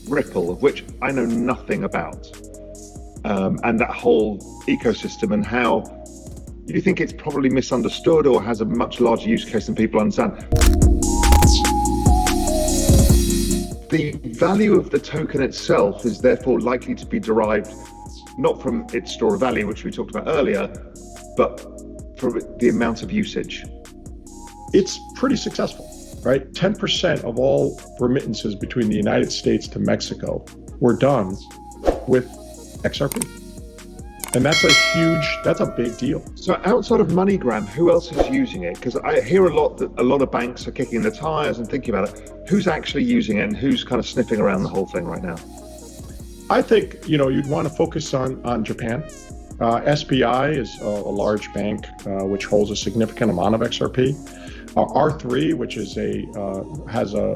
Ripple, of which I know nothing about, and that whole ecosystem, and how you think it's probably misunderstood or has a much larger use case than people understand. The value of the token itself is therefore likely to be derived not from its store of value, which we talked about earlier, but from the amount of usage. It's pretty successful, right? 10% of all remittances between the United States to Mexico were done with XRP. And that's a big deal. So outside of MoneyGram, who else is using it? Because I hear a lot that a lot of banks are kicking the tires and thinking about it. Who's actually using it and who's kind of sniffing around the whole thing right now? I think, you'd want to focus on Japan. SBI is a large bank which holds a significant amount of XRP. R3, which is has a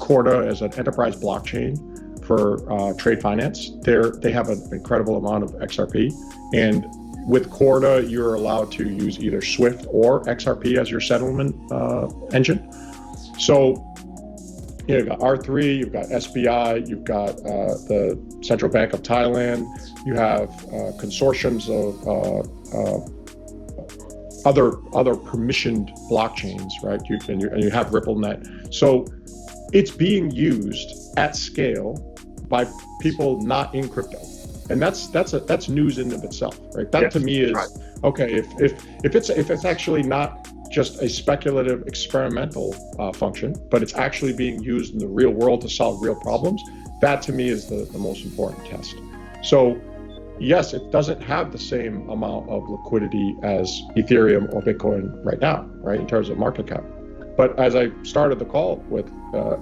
Corda as an enterprise blockchain for trade finance. They have an incredible amount of XRP, and with Corda, you're allowed to use either SWIFT or XRP as your settlement engine. So you've got R3, you've got SBI, you've got the Central Bank of Thailand, you have consortiums of other permissioned blockchains, right? And you have RippleNet. So it's being used at scale by people not in crypto, and that's news in and of itself, right? That to me is right. Okay. If it's actually not just a speculative experimental function, but it's actually being used in the real world to solve real problems, that to me is the most important test. So yes, it doesn't have the same amount of liquidity as Ethereum or Bitcoin right now, right, in terms of market cap. But as I started the call with,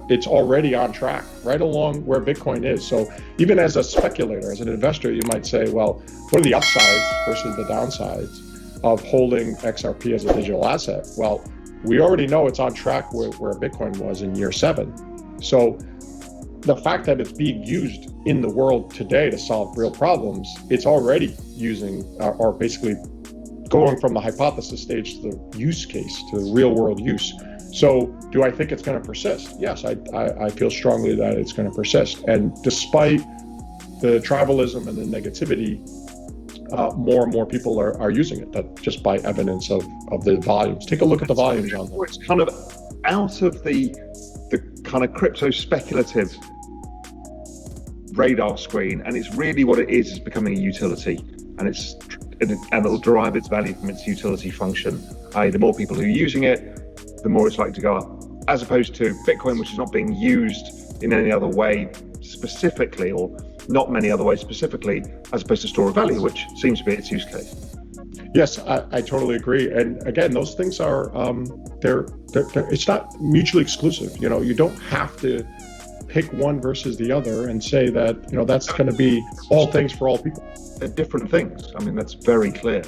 it's already on track, right along where Bitcoin is. So even as a speculator, as an investor, you might say, well, what are the upsides versus the downsides of holding XRP as a digital asset? Well, we already know it's on track where Bitcoin was in year 7. So the fact that it's being used in the world today to solve real problems, it's already using or basically going from the hypothesis stage to the use case, to the real world use. So do I think it's going to persist? Yes, I feel strongly that it's going to persist. And despite the tribalism and the negativity, more and more people are using it, that just by evidence of the volumes. Take a look at the volumes on them. It's kind of out of the kind of crypto speculative radar screen, and it's really what it is becoming a utility, and it'll derive its value from its utility function. The more people who are using it, the more it's likely to go up, as opposed to Bitcoin, which is not being used in any other way specifically, or not many other ways specifically, as opposed to store of value, which seems to be its use case. Yes, I totally agree. And again, those things are, it's not mutually exclusive. You don't have to pick one versus the other and say that, that's going to be all things for all people. They're different things. I mean, that's very clear.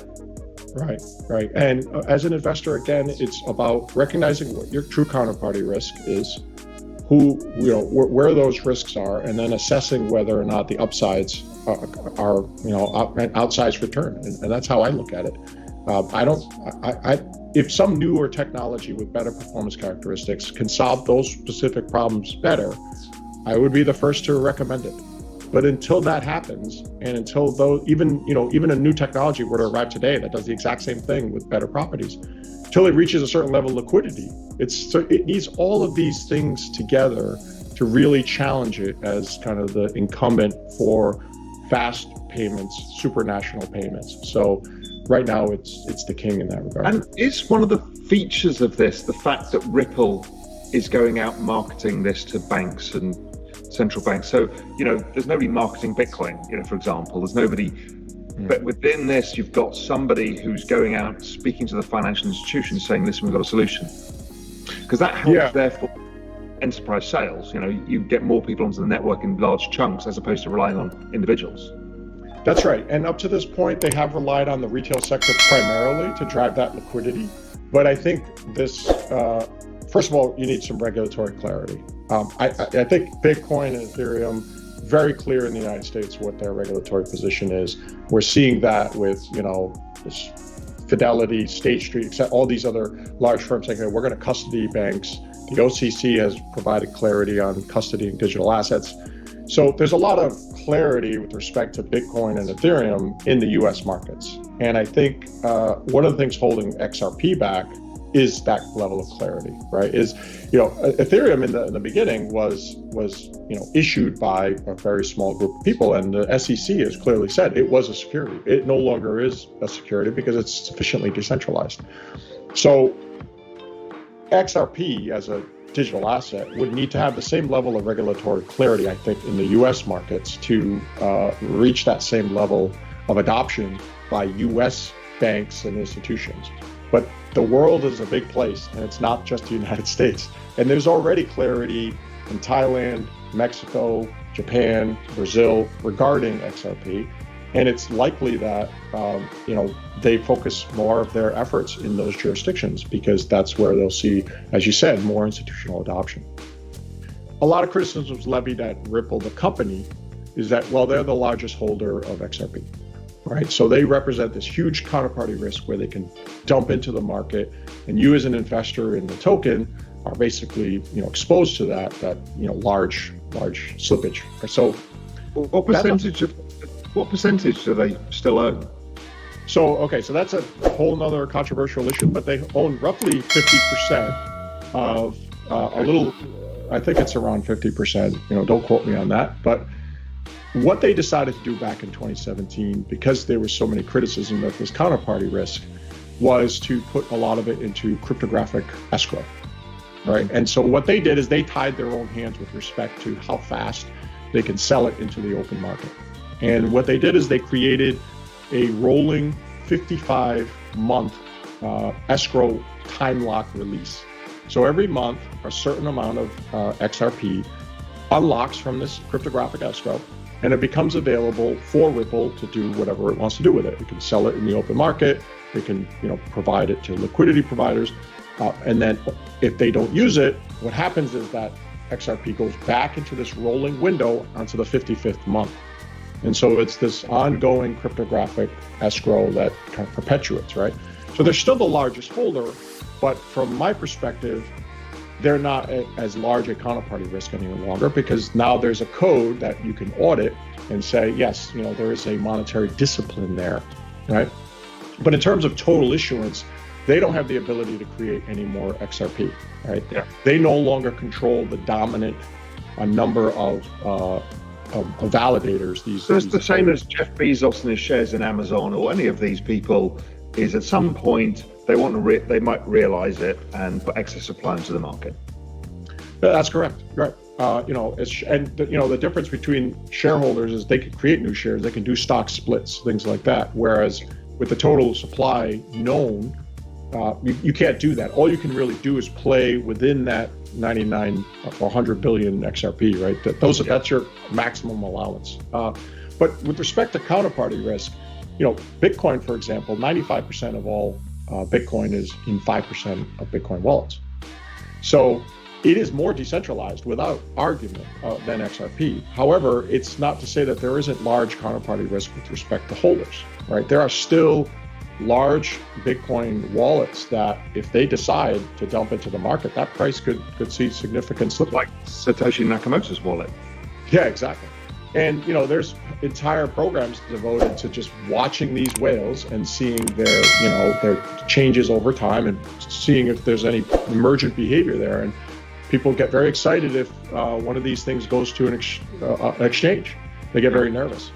Right. And as an investor, again, it's about recognizing what your true counterparty risk is, where those risks are, and then assessing whether or not the upsides are an outsized return. And that's how I look at it. If some newer technology with better performance characteristics can solve those specific problems better, I would be the first to recommend it. But until that happens, and until even a new technology were to arrive today that does the exact same thing with better properties, until it reaches a certain level of liquidity, it needs all of these things together to really challenge it as kind of the incumbent for fast payments, supranational payments. So right now it's the king in that regard. And is one of the features of this the fact that Ripple is going out marketing this to banks and central banks? So, there's nobody marketing Bitcoin, for example, there's nobody, but within this, you've got somebody who's going out speaking to the financial institutions saying, listen, we've got a solution. Because that helps, therefore, enterprise sales. You get more people onto the network in large chunks as opposed to relying on individuals. That's right. And up to this point, they have relied on the retail sector primarily to drive that liquidity. But I think this, first of all, you need some regulatory clarity. I think Bitcoin and Ethereum, very clear in the United States what their regulatory position is. We're seeing that with, Fidelity, State Street, all these other large firms saying, we're going to custody banks. The OCC has provided clarity on custodying digital assets. So there's a lot of clarity with respect to Bitcoin and Ethereum in the U.S. markets. And I think one of the things holding XRP back is that level of clarity, right? Ethereum in the beginning was issued by a very small group of people, and the SEC has clearly said it was a security. It no longer is a security because it's sufficiently decentralized. So XRP as a digital asset would need to have the same level of regulatory clarity, I think, in the U.S. markets to reach that same level of adoption by U.S. banks and institutions. But the world is a big place, and it's not just the United States. And there's already clarity in Thailand, Mexico, Japan, Brazil regarding XRP. And it's likely that they focus more of their efforts in those jurisdictions because that's where they'll see, as you said, more institutional adoption. A lot of criticism was levied at Ripple, the company, is that, well, they're the largest holder of XRP, right? So they represent this huge counterparty risk where they can dump into the market, and you as an investor in the token are basically, exposed to that large slippage. So, what percentage do they still own? So that's a whole nother controversial issue, but they own roughly 50% of I think it's around 50%, don't quote me on that. But what they decided to do back in 2017, because there was so many criticism of this counterparty risk, was to put a lot of it into cryptographic escrow, right? And so what they did is they tied their own hands with respect to how fast they can sell it into the open market. And what they did is they created a rolling 55-month escrow time lock release. So every month, a certain amount of XRP unlocks from this cryptographic escrow, and it becomes available for Ripple to do whatever it wants to do with it. It can sell it in the open market. They can, provide it to liquidity providers. And then if they don't use it, what happens is that XRP goes back into this rolling window onto the 55th month. And so it's this ongoing cryptographic escrow that kind of perpetuates, right? So they're still the largest holder, but from my perspective, they're not as large a counterparty risk any longer because now there's a code that you can audit and say, yes, there is a monetary discipline there, right? But in terms of total issuance, they don't have the ability to create any more XRP, right? Yeah. They no longer control the dominant number of validators. So it's the same as Jeff Bezos and his shares in Amazon or any of these people. Is at some point they might realize it and put excess supply into the market. That's correct. Right. The difference between shareholders is they can create new shares, they can do stock splits, things like that. Whereas with the total supply known, you can't do that. All you can really do is play within that 99 or 100 billion XRP, right? That's your maximum allowance. But with respect to counterparty risk, Bitcoin, for example, 95% of all Bitcoin is in 5% of Bitcoin wallets. So it is more decentralized without argument than XRP. However, it's not to say that there isn't large counterparty risk with respect to holders, right? There are still large Bitcoin wallets that if they decide to dump into the market, that price could see significant slip. Like Satoshi Nakamoto's wallet. Yeah, exactly. And there's entire programs devoted to just watching these whales and seeing their changes over time and seeing if there's any emergent behavior there. And people get very excited if one of these things goes to an exchange. They get very nervous.